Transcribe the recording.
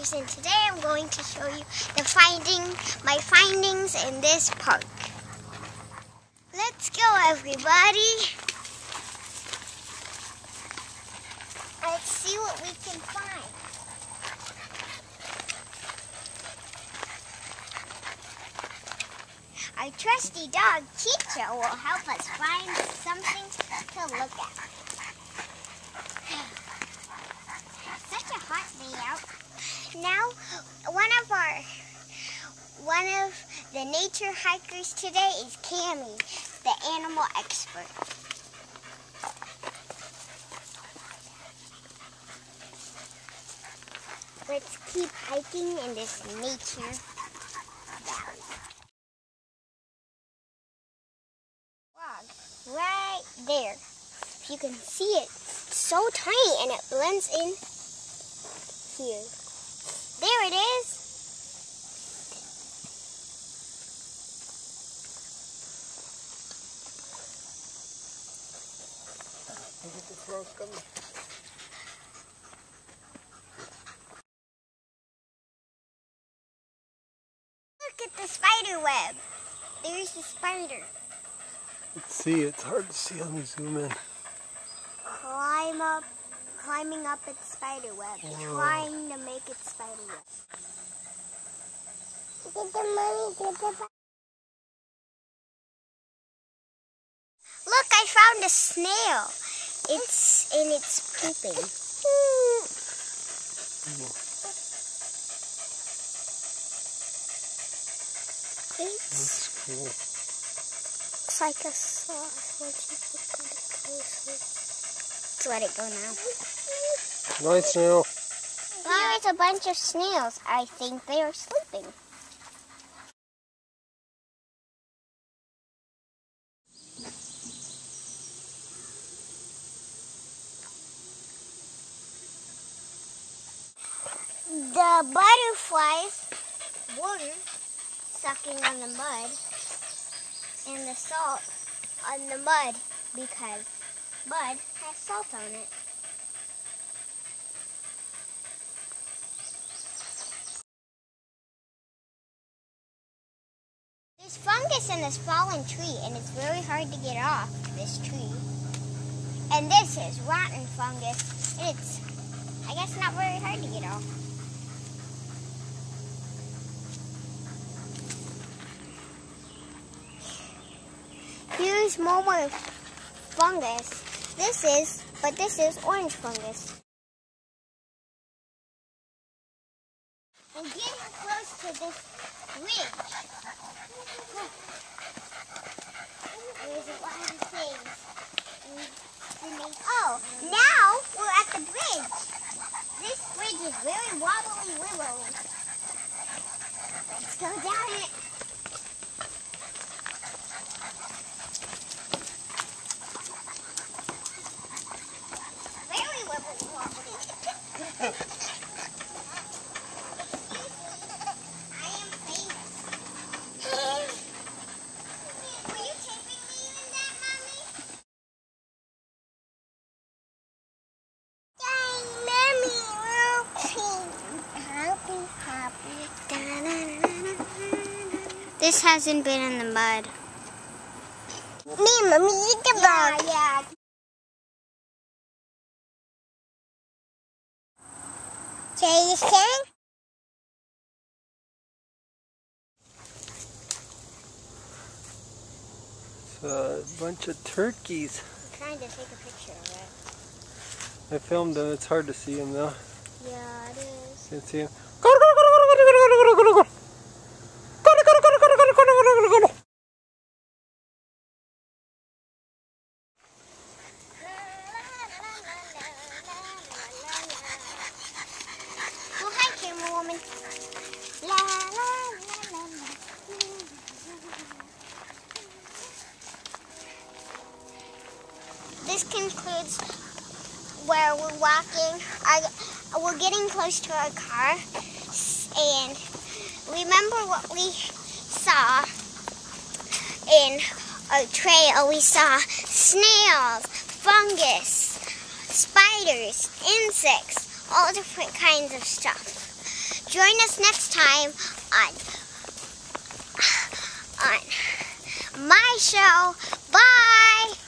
Bioadventures, and today I'm going to show you my findings in this park. Let's go, everybody. Let's see what we can find. Our trusty dog, Chicho, will help us find something to look at. Such a hot day out. Now, one of the nature hikers today is Cammy, the animal expert. Let's keep hiking in this nature valley. Log right there. If you can see it, it's so tiny and it blends in here. There it is. Look at the frog coming. Look at the spider web. There's the spider. Let's see, it's hard to see. Let me zoom in. Climbing up its spider web, Whoa. trying to make its spider web. Look, I found a snail. It's pooping. That's cool. Looks like a sloth. Let's let it go now. Nice snail. There's a bunch of snails. I think they are sleeping. The butterflies were sucking on the mud and the salt on the mud because mud has salt on it. There's fungus in this fallen tree and it's very hard to get off this tree. And this is rotten fungus and it's, I guess, not very hard to get off. Here's more fungus. This is orange fungus. I'm getting close to this ridge. Look. There's a lot of things. Oh, now we're at the bridge. This bridge is very wobbly. Let's go down it. This hasn't been in the mud. Me, Mommy, eat the bug. Yeah. Say you sing? It's a bunch of turkeys. I'm trying to take a picture of it. I filmed them. It's hard to see them though. Yeah, it is. Can't see them. Oh, hi, camera woman. La, la, la, la, la. This concludes where we're walking. We're getting close to our car, and remember what we saw in our trail. We saw snails, fungus, spiders, insects, all different kinds of stuff. join us next time on my show. Bye!